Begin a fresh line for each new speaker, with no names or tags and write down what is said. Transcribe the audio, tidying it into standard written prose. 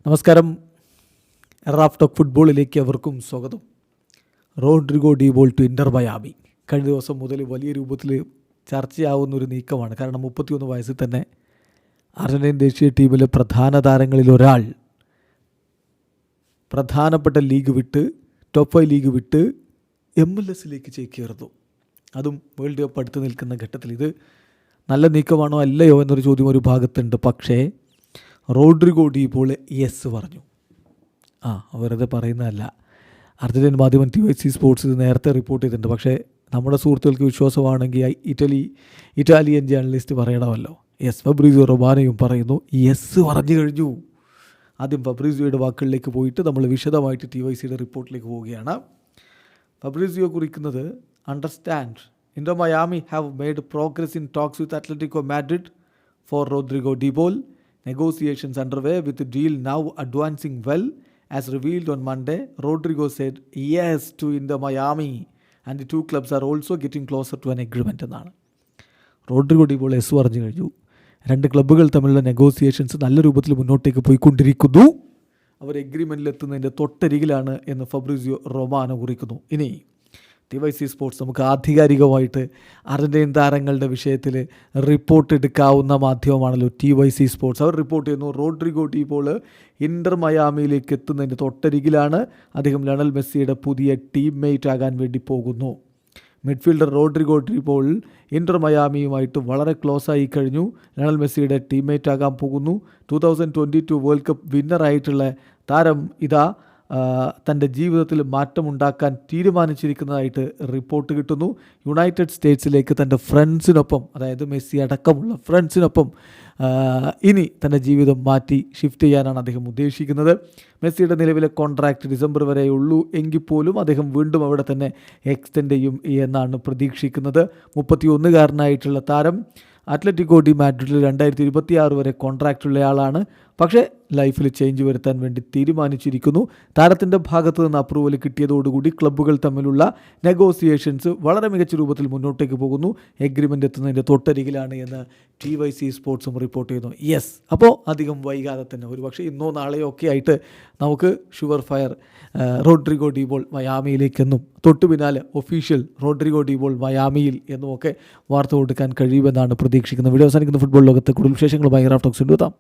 നമസ്കാരം. Raf talk ഫുട്ബോളിലേക്ക് അവർക്കും സ്വാഗതം. Rodrigo De Paul to Inter Miami കഴിഞ്ഞ ദിവസം മുതൽ വലിയ രൂപത്തിൽ ചർച്ചയാവുന്ന ഒരു നീക്കമാണ്. കാരണം 31 വയസ്സിൽ തന്നെ അർജന്റീൻ ദേശീയ ടീമിലെ പ്രധാന താരങ്ങളിൽ ഒരാൾ പ്രധാനപ്പെട്ട ലീഗ് വിട്ട് ടോപ്പ് 5 ലീഗ് വിട്ട് MLS ചേക്കേറുന്നു. അതും വേൾഡ് കപ്പ് അടുത്ത് നിൽക്കുന്ന ഘട്ടത്തിൽ. ഇത് നല്ല നീക്കമാണോ അല്ലയോ എന്നൊരു ചോദ്യം ഒരു ഭാഗത്തുണ്ട്. പക്ഷേ റോഡ്രിഗോ ഡി ബോൾ യെസ് പറഞ്ഞു. വെറുതെ പറയുന്നതല്ല. അർജന്റീൻ മാധ്യമം TYC സ്പോർട്സ് ഇത് നേരത്തെ റിപ്പോർട്ട് ചെയ്തിട്ടുണ്ട്. പക്ഷേ നമ്മുടെ സുഹൃത്തുക്കൾക്ക് വിശ്വാസമാണെങ്കിൽ ഇറ്റാലിയൻ ജേർണലിസ്റ്റ് പറയണമല്ലോ. ഫബ്രീസിയോ റൊമാനോയും പറയുന്നു യെസ് പറഞ്ഞു കഴിഞ്ഞു. ആദ്യം ഫബ്രീസിയോയുടെ വാക്കുകളിലേക്ക് പോയിട്ട് നമ്മൾ വിശദമായിട്ട് TYCയുടെ റിപ്പോർട്ടിലേക്ക് പോവുകയാണ്. ഫബ്രീസിയോ കുറിക്കുന്നത്, understand Inter Miami have made progress in talks with Atletico Madrid for Rodrigo de Paul. Negotiations underway with the deal now advancing well. As revealed on Monday, Rodrigo said yes to Inter Miami and the two clubs are also getting closer to an agreement എന്നാണ്. Rodrigo De ball S പറഞ്ഞു കഴിഞ്ഞു. രണ്ട് ക്ലബ്ബുകൾ തമ്മിലുള്ള negotiations നല്ല രൂപത്തിൽ മുന്നോട്ടേക്ക് പോയിക്കൊണ്ടിരിക്കുന്നു. അവർ എഗ്രിമെൻറ്റിലെത്തുന്നതിൻ്റെ തൊട്ടരികിലാണ് എന്ന് ഫബ്രീസിയോ റൊമാനോ കുറിക്കുന്നു. ഇനി TYC സ്പോർട്സ് നമുക്ക് ആധികാരികമായിട്ട് അർജന്റീൻ താരങ്ങളുടെ വിഷയത്തിൽ റിപ്പോർട്ട് എടുക്കാവുന്ന മാധ്യമമാണല്ലോ TYC സ്പോർട്സ്. അവർ റിപ്പോർട്ട് ചെയ്യുന്നു റോഡ്രിഗോ ഡി ബോൾ ഇൻ്റർ മയാമിയിലേക്ക് എത്തുന്നതിൻ്റെ തൊട്ടരികിലാണ്. അദ്ദേഹം ലയണൽ മെസ്സിയുടെ പുതിയ ടീംമേറ്റ് ആകാൻ വേണ്ടി പോകുന്നു. മിഡ്ഫീൽഡർ റോഡ്രിഗോ ഡി ബോൾ ഇൻ്റർ മയാമിയുമായിട്ട് വളരെ ക്ലോസ് ആയി കഴിഞ്ഞു. ലയണൽ മെസ്സിയുടെ ടീംമേറ്റ് ആകാൻ പോകുന്നു. 2022 വേൾഡ് കപ്പ് വിന്നറായിട്ടുള്ള താരം ഇതാ തൻ്റെ ജീവിതത്തിൽ മാറ്റമുണ്ടാക്കാൻ തീരുമാനിച്ചിരിക്കുന്നതായിട്ട് റിപ്പോർട്ട് കിട്ടുന്നു. യുണൈറ്റഡ് സ്റ്റേറ്റ്സിലേക്ക് തൻ്റെ ഫ്രണ്ട്സിനൊപ്പം, അതായത് മെസ്സി അടക്കമുള്ള ഫ്രണ്ട്സിനൊപ്പം ഇനി തൻ്റെ ജീവിതം മാറ്റി ഷിഫ്റ്റ് ചെയ്യാനാണ് അദ്ദേഹം ഉദ്ദേശിക്കുന്നത്. മെസ്സിയുടെ നിലവിലെ കോൺട്രാക്റ്റ് ഡിസംബർ വരെ ഉള്ളൂ എങ്കിൽ പോലും അദ്ദേഹം വീണ്ടും അവിടെ തന്നെ എക്സ്റ്റെൻഡ് ചെയ്യും എന്നാണ് പ്രതീക്ഷിക്കുന്നത്. 31-കാരനായിട്ടുള്ള താരം അത്ലറ്റിക്കോ ഡി മാഡ്രിഡിൽ 2026 വരെ കോൺട്രാക്റ്റുള്ളയാളാണ്. പക്ഷേ ലൈഫിൽ ചേഞ്ച് വരുത്താൻ വേണ്ടി തീരുമാനിച്ചിരിക്കുന്നു. താരത്തിൻ്റെ ഭാഗത്ത് നിന്ന് അപ്രൂവൽ കിട്ടിയതോടുകൂടി ക്ലബ്ബുകൾ തമ്മിലുള്ള നെഗോസിയേഷൻസ് വളരെ മികച്ച രൂപത്തിൽ മുന്നോട്ടേക്ക് പോകുന്നു. എഗ്രിമെൻ്റ് എത്തുന്നതിൻ്റെ തൊട്ടരികിലാണ് എന്ന് TYC സ്പോർട്സും റിപ്പോർട്ട് ചെയ്യുന്നു. യെസ്, അപ്പോൾ അധികം വൈകാതെ തന്നെ ഒരുപക്ഷെ ഇന്നോ നാളെയോ ഒക്കെ ആയിട്ട് നമുക്ക് sure fire Rodrigo De Paul മയാമിയിലേക്കെന്നും തൊട്ടു പിന്നാലെ ഒഫീഷ്യൽ റോഡ്രിഗോ ഡി ബോൾ മയാമിയിൽ എന്നുമൊക്കെ വാർത്ത കൊടുക്കാൻ കഴിയുമെന്നാണ് പ്രതീക്ഷിക്കുന്നത്. വീഡിയോ അവസാനിക്കുന്ന ഫുട്ബോൾ ലോകത്തെ കൂടുതൽ വിശേഷങ്ങളുമായി റാഫ് ടോക്സ് എത്താം.